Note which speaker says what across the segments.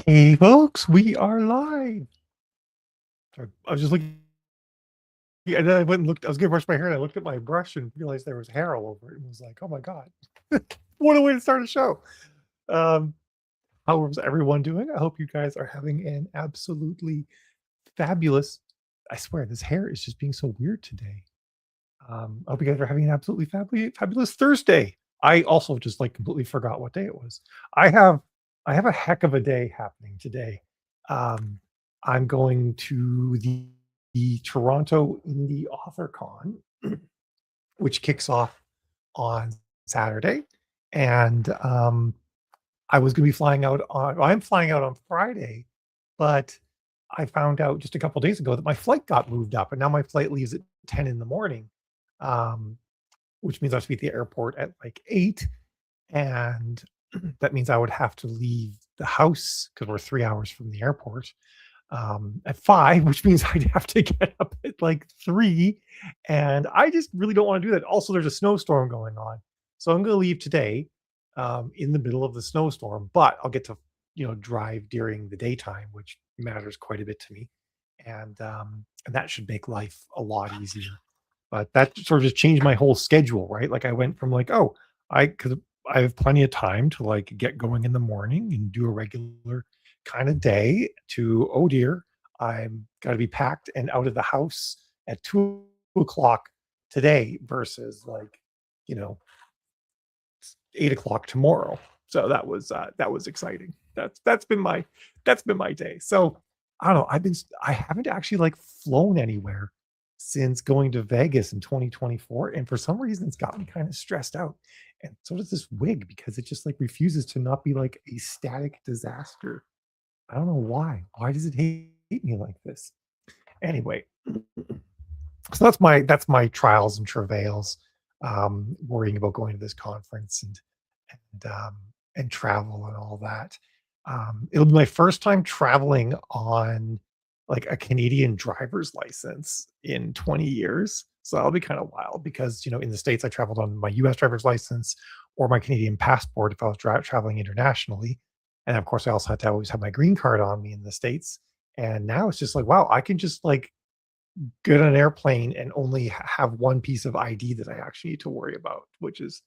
Speaker 1: Hey folks, we are live. Sorry, I was just looking, and then I went and looked. I was gonna brush my hair, and I looked at my brush and realized there was hair all over it, and was like, "Oh my god, what a way to start a show!" Um, how is everyone doing? I hope you guys are having an absolutely fabulous. I swear, this hair is just being so weird today. I hope you guys are having an absolutely fabulous Thursday. I also just like completely forgot what day it was. I have I have a heck of a day happening today. Um, I'm going to the Toronto Indie Author Con, which kicks off on Saturday, and I was going to be flying out on. I'm flying out on Friday, but I found out just a couple days ago that my flight got moved up, and now my flight leaves at 10 in the morning, um, which means I have to be at the airport at like 8, and that means I would have to leave the house because we're 3 hours from the airport at 5, which means I'd have to get up at like 3, and I just really don't want to do that. Also, there's a snowstorm going on, so I'm going to leave today in the middle of the snowstorm, but I'll get to drive during the daytime, which matters quite a bit to me, and that should make life a lot easier. But that sort of just changed my whole schedule, right? Like I went from like, oh, because I have plenty of time to like get going in the morning and do a regular kind of day to, oh dear, I'm got to be packed and out of the house at 2 o'clock today versus like, you know, 8 o'clock tomorrow. So that was exciting. That's been my day. So I don't know. I haven't actually like flown anywhere since going to Vegas in 2024, and for some reason it's got me kind of stressed out. And so does this wig because it just like refuses to not be like a static disaster. I don't know why. Why does it hate me like this? Anyway, so that's my trials and travails, worrying about going to this conference and and travel and all that. It'll be my first time traveling on like a Canadian driver's license in 20 years. So that'll be kind of wild because in the States I traveled on my US driver's license or my Canadian passport if I was traveling internationally. And of course I also had to always have my green card on me in the States. And now it's just like, wow, I can just like get on an airplane and only have one piece of ID that I actually need to worry about, which is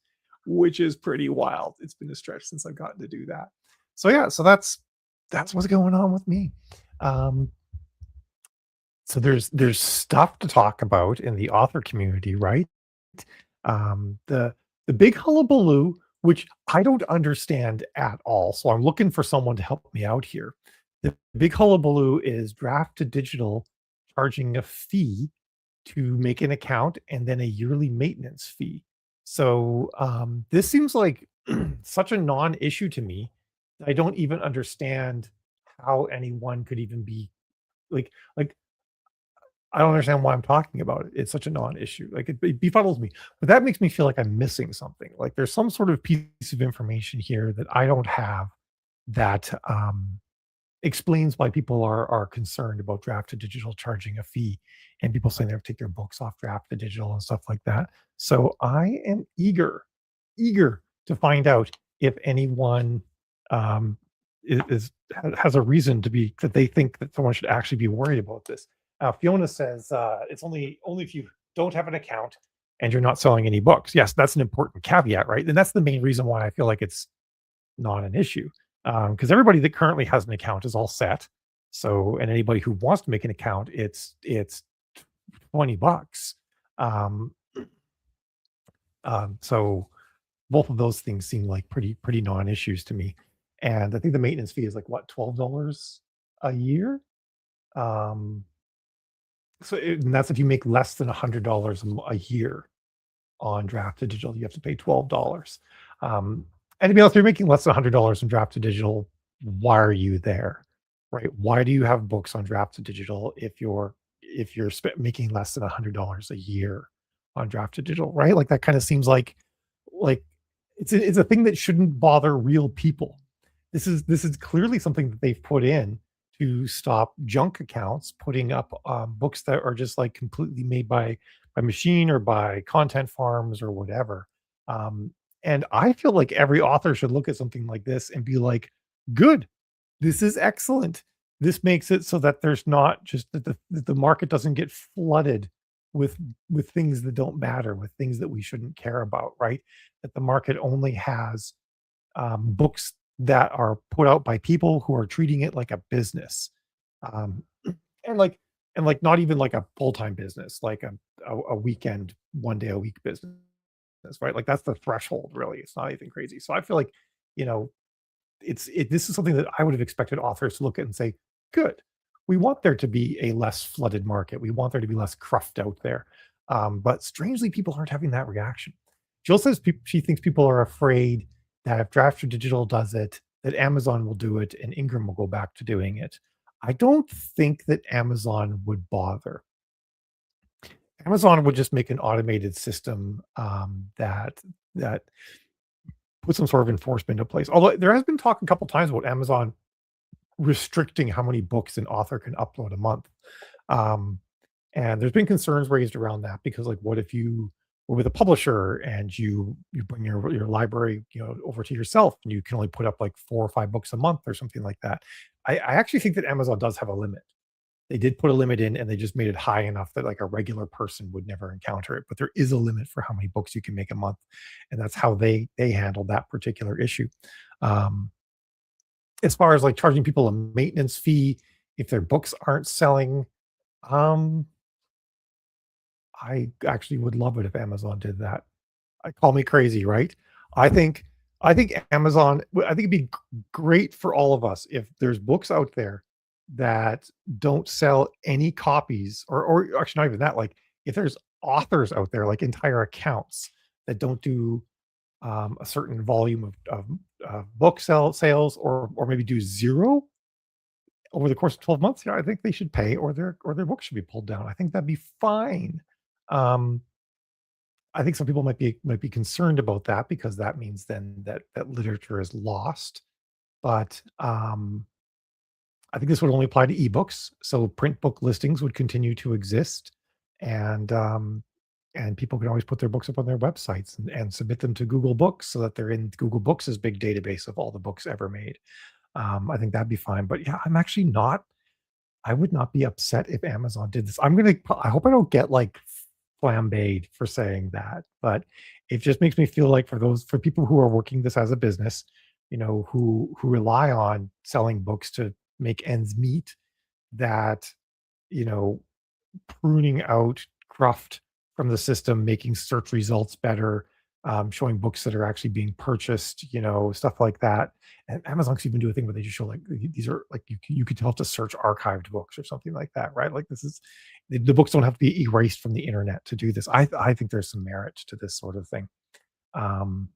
Speaker 1: pretty wild. It's been a stretch since I've gotten to do that. So yeah, so that's what's going on with me. Um, so there's stuff to talk about in the author community, right? The big hullabaloo, which I don't understand at all. So I'm looking for someone to help me out here. The big hullabaloo is Draft to Digital charging a fee to make an account and then a yearly maintenance fee. So this seems like such a non-issue to me. I don't even understand how anyone could even be like I don't understand why I'm talking about it. It's such a non-issue. Like it befuddles me, but that makes me feel like I'm missing something. Like there's some sort of piece of information here that I don't have that explains why people are concerned about draft to digital charging a fee and people saying they have to take their books off draft to digital and stuff like that. So I am eager to find out if anyone um, has a reason to be that they think that someone should actually be worried about this. Fiona says it's only if you don't have an account and you're not selling any books. Yes, that's an important caveat, right? And that's the main reason why I feel like it's not an issue because everybody that currently has an account is all set. So, and anybody who wants to make an account, it's $20. Um, so both of those things seem like pretty non-issues to me. And I think the maintenance fee is like what, $12 a year. Um, and that's if you make less than $100 a year on draft to digital, you have to pay $12. And to be honest, if you're making less than $100 in draft to digital, why are you there, right? Why do you have books on draft to digital if you're making less than $100 a year on draft to digital, right? Like that kind of seems like it's a thing that shouldn't bother real people. This is clearly something that they've put in to stop junk accounts putting up books that are just like completely made by machine or by content farms or whatever. Um, and I feel like every author should look at something like this and be like, good. This is excellent. This makes it so that there's not just that the market doesn't get flooded with things that don't matter, with things that we shouldn't care about, right? That the market only has books that are put out by people who are treating it like a business, um, and like not even like a full time business, like a weekend, 1 day a week business, right? Like that's the threshold, really. It's not anything crazy. So I feel like, you know, this is something that I would have expected authors to look at and say, "Good, we want there to be a less flooded market. We want there to be less cruft out there." But strangely, people aren't having that reaction. Jill says she thinks people are afraid that if Draft or Digital does it, that Amazon will do it and Ingram will go back to doing it. I don't think that Amazon would bother. Amazon would just make an automated system that put some sort of enforcement in place. Although there has been talk a couple times about Amazon restricting how many books an author can upload a month. Um, and there's been concerns raised around that because, like, what if you were with a publisher and you bring your library, over to yourself, and you can only put up like 4 or 5 books a month or something like that. I actually think that Amazon does have a limit. They did put a limit in, and they just made it high enough that like a regular person would never encounter it. But there is a limit for how many books you can make a month, and that's how they handled that particular issue. Um, as far as like charging people a maintenance fee if their books aren't selling, um, I actually would love it if Amazon did that. Call me crazy, right? I think I think it'd be great for all of us if there's books out there that don't sell any copies, or actually not even that. Like if there's authors out there, like entire accounts that don't do a certain volume of book sales, or maybe do zero over the course of 12 months, I think they should pay, or their books should be pulled down. I think that'd be fine. Um, I think some people might be concerned about that because that means then that literature is lost. But I think this would only apply to ebooks, so print book listings would continue to exist, and people can always put their books up on their websites and submit them to Google Books so that they're in Google Books' big database of all the books ever made. I think that'd be fine. But yeah, I'm actually not. I would not be upset if Amazon did this. I hope I don't get like flambéed for saying that, but it just makes me feel like for people who are working this as a business, who rely on selling books to make ends meet, that, you know, pruning out cruft from the system, making search results better, showing books that are actually being purchased, stuff like that. And Amazon can even do a thing where they just show like these are like you could tell to search archived books or something like that, right? Like this is the books don't have to be erased from the internet to do this. I think there's some merit to this sort of thing. Um,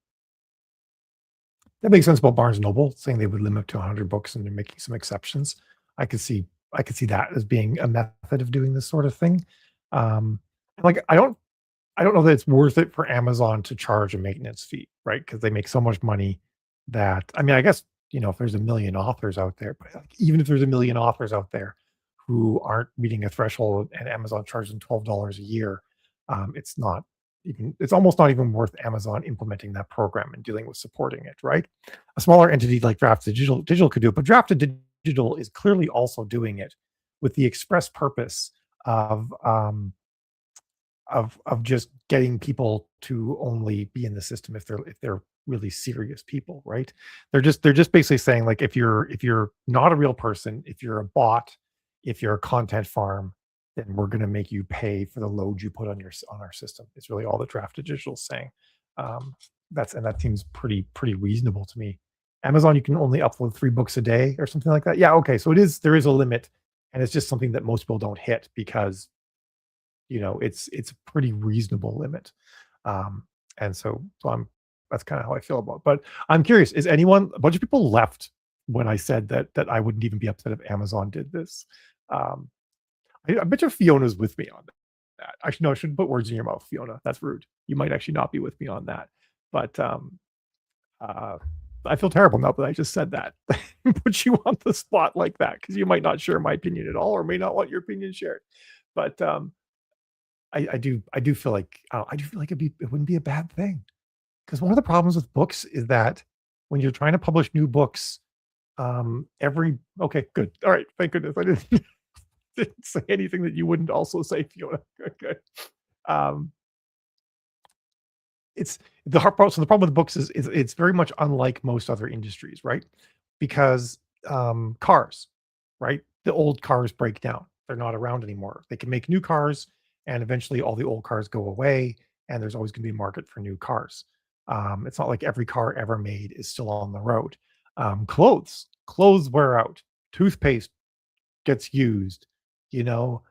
Speaker 1: that makes sense about Barnes and Noble saying they would limit to 100 books and they're making some exceptions. I could see I could see that as being a method of doing this sort of thing. Um, like I don't know that it's worth it for Amazon to charge a maintenance fee, right? Because they make so much money that, I mean, I guess, if there's a million authors out there, but like, even if there's a million authors out there who aren't meeting a threshold and Amazon charges them $12 a year, it's not it's almost not even worth Amazon implementing that program and dealing with supporting it, right? A smaller entity like Digital could do it, but Digital is clearly also doing it with the express purpose of just getting people to only be in the system if they're really serious people, right? They're just basically saying, like, if you're not a real person, if you're a bot, if you're a content farm, then we're going to make you pay for the load you put on our system. It's really all the Drafted Digital is saying. um that seems pretty reasonable to me. Amazon, you can only upload 3 books a day or something like that. Yeah, okay, so there is a limit, and it's just something that most people don't hit because it's a pretty reasonable limit. Um, and so that's kind of how I feel about it. But I'm curious, is anyone a bunch of people left when I said that I wouldn't even be upset if Amazon did this? Um, I bet you Fiona's with me on that. Actually, no, I shouldn't put words in your mouth, Fiona. That's rude. You might actually not be with me on that. But uh, I feel terrible now that I just said that. Put you on the spot like that because you might not share my opinion at all, or may not want your opinion shared. But I do feel like I do feel like it wouldn't be a bad thing, because one of the problems with books is that when you're trying to publish new books, Every okay, good. All right, thank goodness I didn't didn't say anything that you wouldn't also say, Fiona. Good, good. Um, it's the hard part. So the problem with books is it's very much unlike most other industries, right? Because cars, right? The old cars break down. They're not around anymore. They can make new cars, and eventually all the old cars go away, and there's always going to be a market for new cars. It's not like every car ever made is still on the road. Clothes wear out. Toothpaste gets used, you know,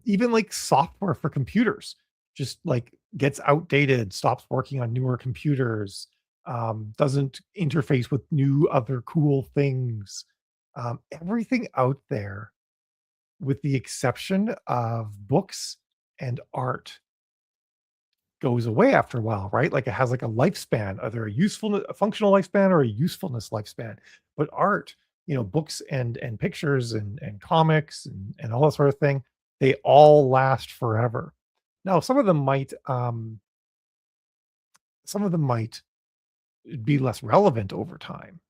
Speaker 1: even like software for computers just like gets outdated, stops working on newer computers, doesn't interface with new other cool things. Everything out there, with the exception of books and art, goes away after a while, right? Like it has like a lifespan, either a functional lifespan or a usefulness lifespan. But art, books and pictures and comics and all that sort of thing, they all last forever. Now, some of them might be less relevant over time,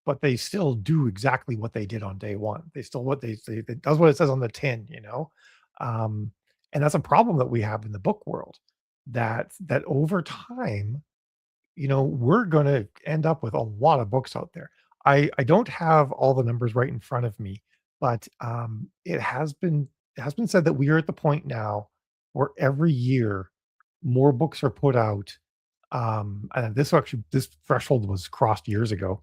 Speaker 1: but they still do exactly what they did on day one. They still what they say that does what it says on the tin. Um, and that's a problem that we have in the book world. That over time, we're going to end up with a lot of books out there. I don't have all the numbers right in front of me, but it has been said that we are at the point now where every year more books are put out. And this threshold was crossed years ago,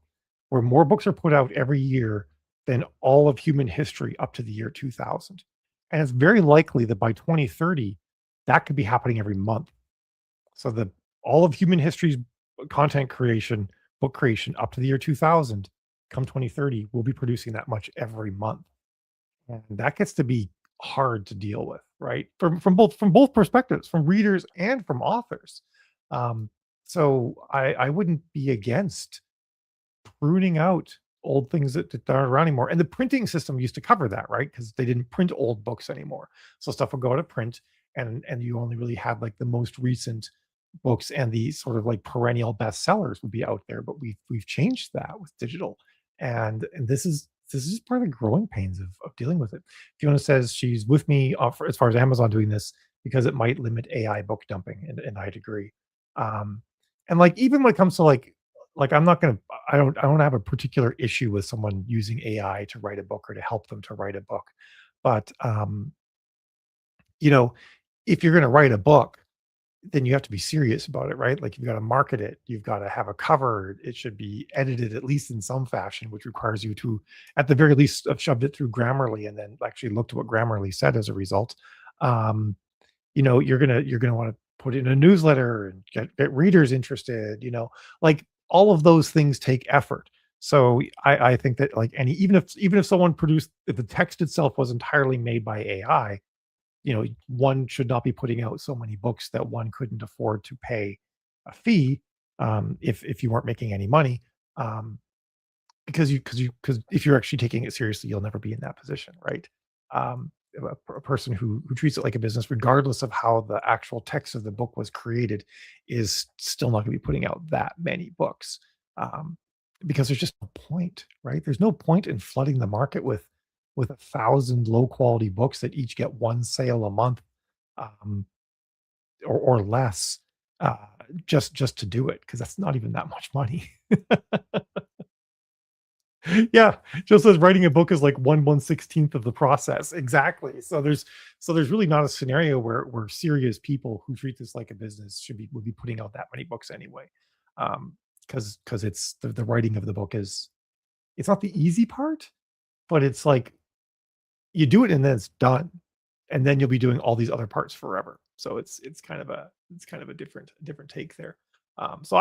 Speaker 1: where more books are put out every year than all of human history up to the year 2000. And it's very likely that by 2030, that could be happening every month. So the all of human history's content creation, book creation up to the year 2000, come 2030, we'll be producing that much every month. And that gets to be hard to deal with, right? From both perspectives, from readers and from authors. Um, so I wouldn't be against pruning out old things that aren't around anymore. And the printing system used to cover that, right? Because they didn't print old books anymore. So stuff would go out of print, and you only really had like the most recent books and the sort of like perennial bestsellers would be out there. But we've changed that with digital, and this is part of the growing pains of dealing with it. Fiona says she's with me as far as Amazon doing this because it might limit AI book dumping, and I'd agree. Um, and like even when it comes to like I'm not gonna I don't have a particular issue with someone using AI to write a book or to help them to write a book. But you know, if you're gonna write a book, then you have to be serious about it, right? Like you've got to market it, you've got to have a cover, it should be edited at least in some fashion, which requires you to, at the very least, have shoved it through Grammarly and then actually looked at what Grammarly said as a result. Um, you're gonna want to put in a newsletter and get readers interested, like all of those things take effort. So I think that like any even if someone produced if the text itself was entirely made by AI, one should not be putting out so many books that one couldn't afford to pay a fee, if you weren't making any money. Um, because if you're actually taking it seriously, you'll never be in that position, right? A person who treats it like a business, regardless of how the actual text of the book was created, is still not going to be putting out that many books, um, because there's just no point, right? There's no point in flooding the market with 1,000 low quality books that each get one sale a month, um, or less, uh, just to do it because that's not even that much money. Yeah, just as writing a book is like 1/116th of the process. Exactly. So there's really not a scenario where serious people who treat this like a business would be putting out that many books anyway. Because it's the writing of the book is it's not the easy part, but it's like you do it and then it's done. And then you'll be doing all these other parts forever. So it's kind of a different take there. So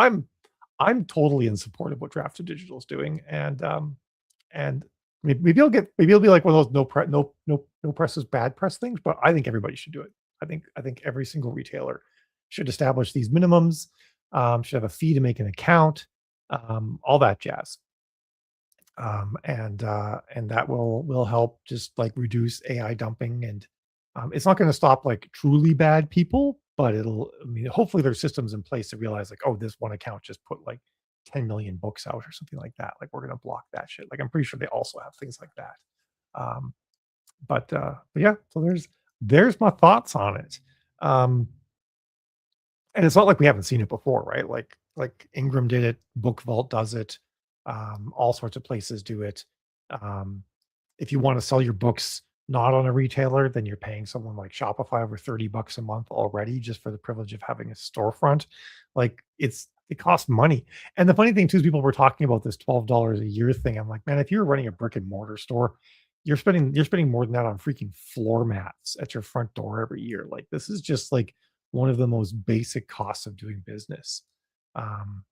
Speaker 1: I'm totally in support of what Draft to Digital is doing, and maybe it'll be like one of those no press is bad press things, but I think everybody should do it. I think every single retailer should establish these minimums, should have a fee to make an account, all that jazz. And that will help just like reduce AI dumping, and it's not going to stop like truly bad people, but I mean, hopefully there's systems in place to realize like, oh, this one account just put like 10 million books out or something like that. Like we're going to block that shit. Like I'm pretty sure they also have things like that. Um, but yeah, so there's my thoughts on it. Um, and it's not like we haven't seen it before, right? Like Ingram did it, Book Vault does it, all sorts of places do it. Um, if you want to sell your books not on a retailer, then you're paying someone like Shopify over $30 a month already just for the privilege of having a storefront. Like it costs money. And the funny thing too is people were talking about this $12 a year thing. I'm like, man, if you're running a brick and mortar store, you're spending more than that on freaking floor mats at your front door every year. Like this is just like one of the most basic costs of doing business. Um,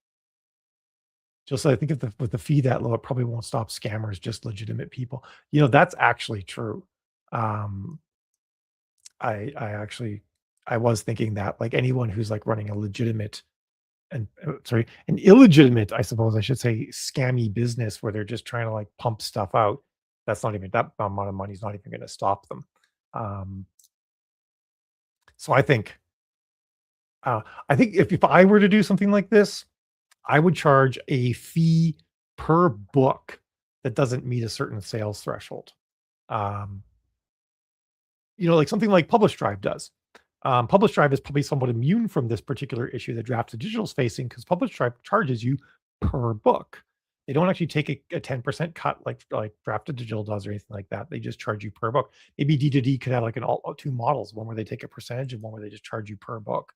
Speaker 1: just I think if with the fee that low, it probably won't stop scammers, just legitimate people. That's actually true. Um, I actually I was thinking that like anyone who's like running a legitimate and sorry, an illegitimate, I suppose I should say, scammy business where they're just trying to like pump stuff out. That's not even that amount of money is not even going to stop them. Um, so I think if I were to do something like this, I would charge a fee per book that doesn't meet a certain sales threshold. Um, like something like Publish Drive does. Publish Drive is probably somewhat immune from this particular issue that Draft to Digital is facing because Publish Drive charges you per book. They don't actually take a 10% cut like Draft to Digital does or anything like that. They just charge you per book. Maybe D2D could have like two models, one where they take a percentage and one where they just charge you per book.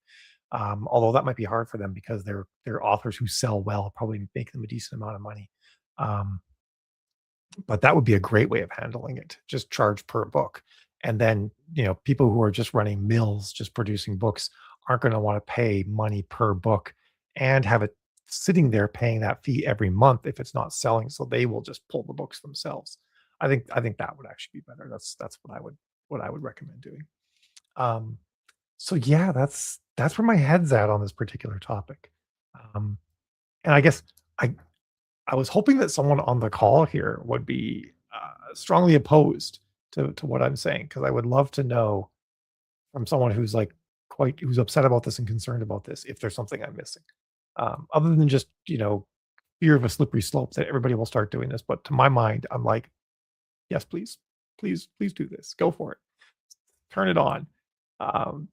Speaker 1: Although that might be hard for them because they're authors who sell well, probably make them a decent amount of money. But that would be a great way of handling it. Just charge per book. And then, people who are just running mills, just producing books, aren't going to want to pay money per book and have it sitting there paying that fee every month if it's not selling. So they will just pull the books themselves. I think that would actually be better. That's what I would recommend doing. Um, so yeah, that's where my head's at on this particular topic. Um, and I guess I I was hoping that someone on the call here would be strongly opposed to what I'm saying because I would love to know from someone who's like who's upset about this and concerned about this if there's something I'm missing, other than just fear of a slippery slope that everybody will start doing this. But to my mind, I'm like, yes, please, please do this. Go for it. Turn it on. Um,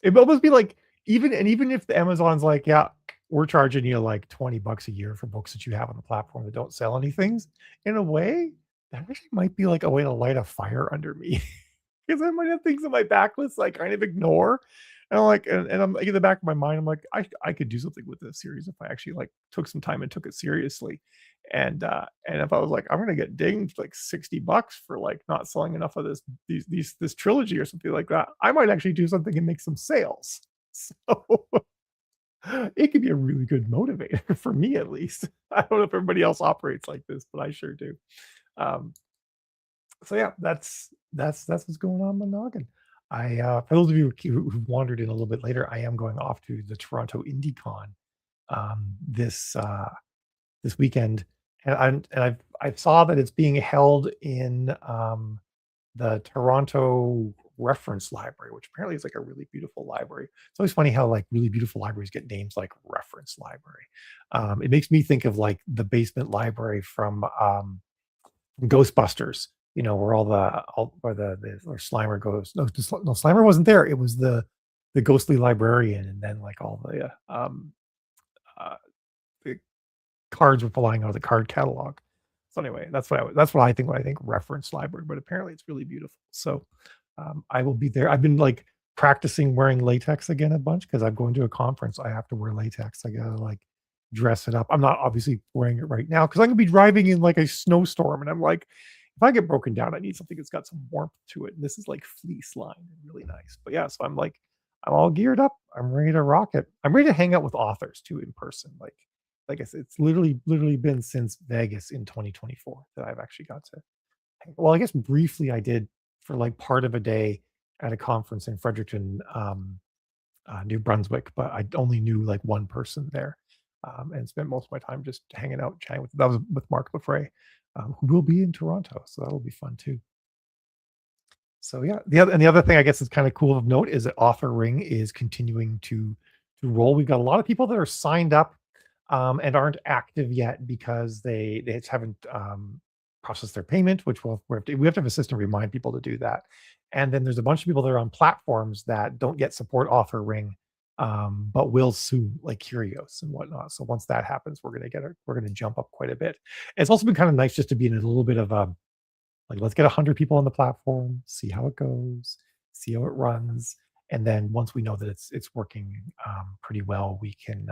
Speaker 1: It'd almost be like even if the Amazon's like, yeah, we're charging you like $20 a year for books that you have on the platform that don't sell any things, in a way, that actually might be like a way to light a fire under me. Because I might have things in my backlist I kind of ignore. And I'm like, and I'm like in the back of my mind, I'm like, I could do something with this series if I actually like took some time and took it seriously. And if I was like, I'm gonna get dinged like $60 for like not selling enough of this trilogy or something like that, I might actually do something and make some sales. So it could be a really good motivator for me at least. I don't know if everybody else operates like this, but I sure do. Um, so yeah, that's what's going on in my noggin. For those of you who've wandered in a little bit later, I am going off to the Toronto IndieCon this weekend, and I saw that it's being held in the Toronto Reference Library, which apparently is like a really beautiful library. It's always funny how like really beautiful libraries get names like Reference Library. It makes me think of like the basement library from Ghostbusters. Where where where Slimer goes. No, no, Slimer wasn't there. It was the ghostly librarian, and then like all uh, the cards were flying out of the card catalog. So anyway, that's what I think when I think reference library, but apparently it's really beautiful. So I will be there. I've been like practicing wearing latex again a bunch because I'm going to a conference. I have to wear latex. I gotta like dress it up. I'm not obviously wearing it right now because I'm gonna be driving in like a snowstorm, and I'm like, if I get broken down, I need something that's got some warmth to it. And this is like fleece lined and really nice. But yeah, so I'm like, I'm all geared up. I'm ready to rock it. I'm ready to hang out with authors too in person. Like I said, it's literally been since Vegas in 2024 that I've actually got to. Well, I guess briefly I did for like part of a day at a conference in Fredericton, New Brunswick, but I only knew like one person there, and spent most of my time just hanging out, chatting with. That was with Mark Lefray, who will be in Toronto, so that'll be fun too. So yeah, the other thing I guess is kind of cool of note is that Author Ring is continuing to roll. We've got a lot of people that are signed up and aren't active yet because they just haven't processed their payment, which we have to have a system to remind people to do that. And then there's a bunch of people that are on platforms that don't yet support Author Ring, but will soon, like Curios and whatnot. So once that happens, we're gonna jump up quite a bit. It's also been kind of nice just to be in a little bit of a like, let's get 100 people on the platform, see how it goes, see how it runs, and then once we know that it's working pretty well, we can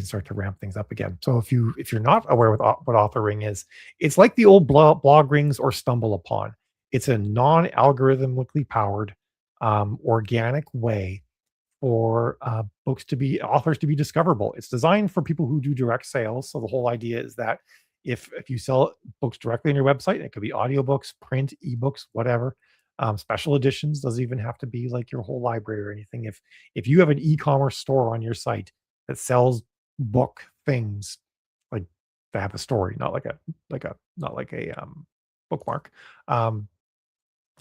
Speaker 1: start to ramp things up again. So if you're not aware what authoring is, it's like the old blog rings or stumble upon. It's a non-algorithmically powered organic way for books to be authors to be discoverable. It's designed for people who do direct sales. So the whole idea is that if you sell books directly on your website, it could be audiobooks, print, ebooks, whatever. Special editions doesn't even have to be like your whole library or anything. If you have an e-commerce store on your site that sells book things, like that have a story, not like a bookmark, um,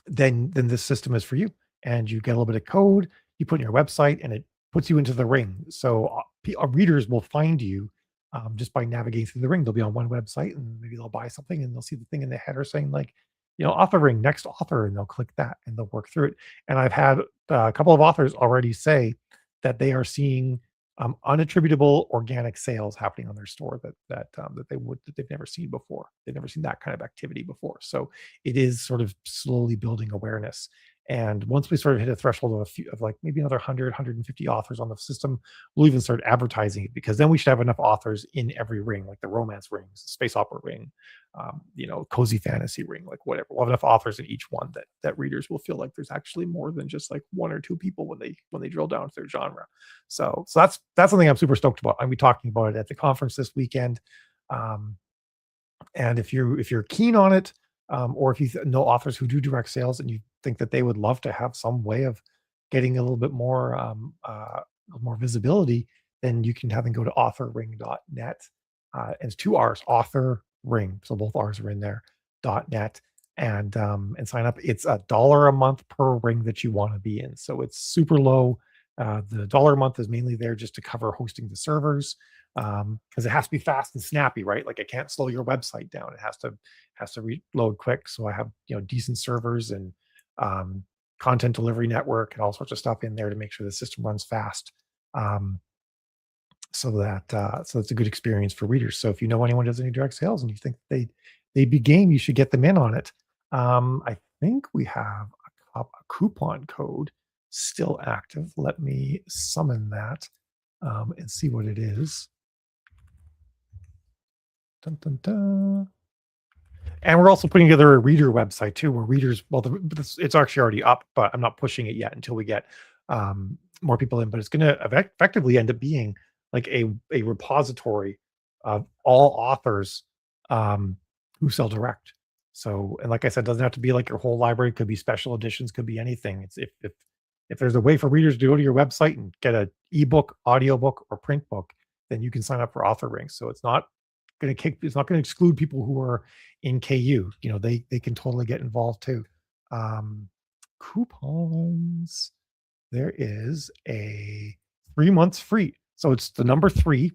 Speaker 1: then this system is for you. And you get a little bit of code, you put in your website, and it puts you into the ring. So readers will find you just by navigating through the ring. They'll be on one website, and maybe they'll buy something, and they'll see the thing in the header saying like, author ring, next author, and they'll click that, and they'll work through it. And I've had a couple of authors already say that they are seeing unattributable organic sales happening on their store that they've never seen before. They've never seen that kind of activity before. So it is sort of slowly building awareness. And once we sort of hit a threshold of like maybe another 100, authors on the system, we'll even start advertising it, because then we should have enough authors in every ring, like the romance rings, space opera ring, cozy fantasy ring, like whatever. We'll have enough authors in each one that readers will feel like there's actually more than just like one or two people when they drill down to their genre. So that's something I'm super stoked about. I'll be talking about it at the conference this weekend. Um, and if you're keen on it, or if you know authors who do direct sales and you think that they would love to have some way of getting a little bit more visibility, then you can have them go to authorring.net. And it's two R's, author ring. So both R's are in there, .net, and sign up. It's $1 a month per ring that you want to be in. So it's super low. The $1 a month is mainly there just to cover hosting the servers, because it has to be fast and snappy, right? Like, I can't slow your website down. It has to reload quick. So I have decent servers and content delivery network and all sorts of stuff in there to make sure the system runs fast. Um, so it's a good experience for readers. So if you know anyone who does any direct sales and you think they'd be game, you should get them in on it. I think we have a coupon code still active. Let me summon that and see what it is. Dun, dun, dun. And we're also putting together a reader website too, where readers, it's actually already up, but I'm not pushing it yet until we get more people in. But it's going to effectively end up being like a repository of all authors who sell direct. So, and like I said, it doesn't have to be like your whole library. It could be special editions, could be anything. It's if there's a way for readers to go to your website and get an ebook, audiobook, or print book, then you can sign up for Author Ring. So it's not going to exclude people who are in KU. They can totally get involved too. Coupons. There is a 3 months free. So it's the number 3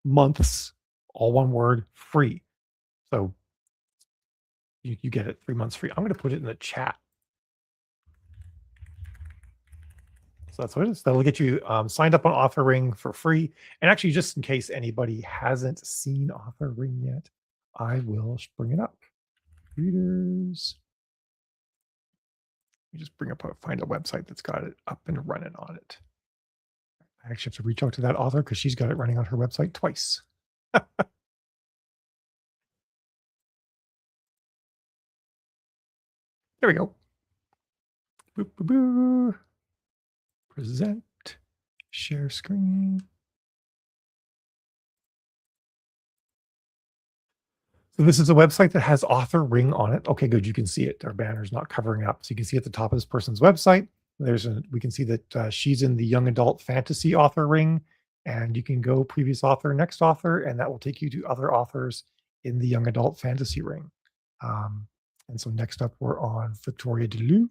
Speaker 1: months, all one word, free. So you get it 3 months free. I'm going to put it in the chat. So that's what it is. That'll get you signed up on Author Ring for free. And actually, just in case anybody hasn't seen Author Ring yet, I will bring it up. Readers. Let me just find a website that's got it up and running on it. I actually have to reach out to that author because she's got it running on her website twice. There we go. Boop, boop, boop. Present, share screen. So this is a website that has Author Ring on it. Okay, good. You can see it. Our banner's not covering up. So you can see at the top of this person's website, we can see that she's in the young adult fantasy Author Ring, and you can go previous author, next author, and that will take you to other authors in the young adult fantasy ring. And so next up, we're on Victoria DeLu.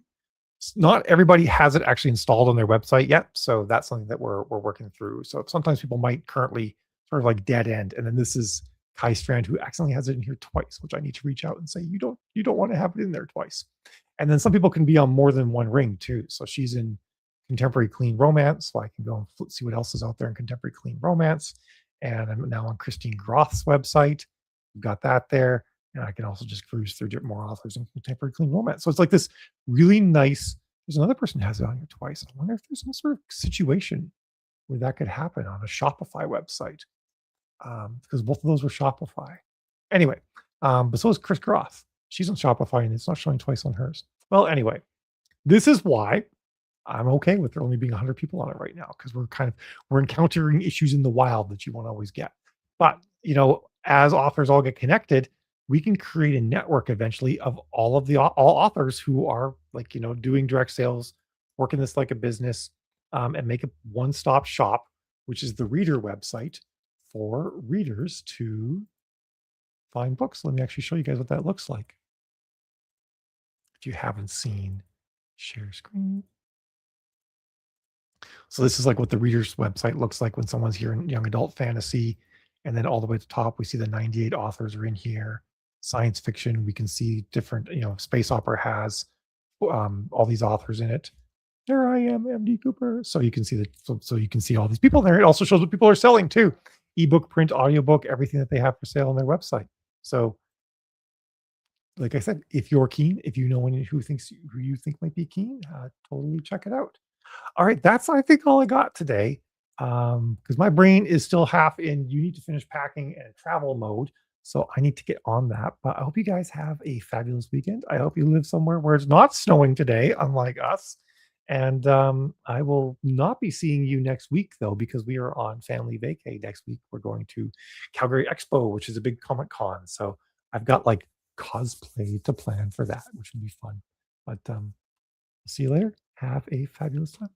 Speaker 1: Not everybody has it actually installed on their website yet, so that's something that we're working through. So sometimes people might currently sort of like dead end, and then this is Kai Strand who accidentally has it in here twice, which I need to reach out and say you don't want to have it in there twice. And then some people can be on more than one ring too. So she's in contemporary clean romance, so I can go and see what else is out there in contemporary clean romance. And I'm now on Christine Groth's website. We've got that there. And I can also just cruise through more authors in contemporary clean romance. So it's like this really nice. There's another person who has it on here twice. I wonder if there's some sort of situation where that could happen on a Shopify website, because both of those were Shopify. Anyway, but so is Chris Groth. She's on Shopify and it's not showing twice on hers. Well, anyway, this is why I'm okay with there only being 100 people on it right now, because we're encountering issues in the wild that you won't always get. But as authors all get connected, we can create a network eventually of all authors who are like doing direct sales, working this like a business, and make a one-stop shop, which is the reader website for readers to find books. Let me actually show you guys what that looks like. If you haven't seen, share screen. So this is like what the reader's website looks like when someone's here in young adult fantasy. And then all the way to the top, we see the 98 authors are in here. Science fiction, we can see different, space opera has all these authors in it. There I am, MD Cooper. So you can see so you can see all these people there. It also shows what people are selling too. Ebook, print, audiobook, everything that they have for sale on their website. So like I said, if you're keen, if you know anyone who you think might be keen, totally check it out. All right, that's I think all I got today. Because my brain is still half in you need to finish packing and travel mode. So I need to get on that. But I hope you guys have a fabulous weekend. I hope you live somewhere where it's not snowing today, unlike us. And I will not be seeing you next week, though, because we are on family vacay next week. We're going to Calgary Expo, which is a big Comic Con. So I've got like cosplay to plan for that, which would be fun. But see you later. Have a fabulous time.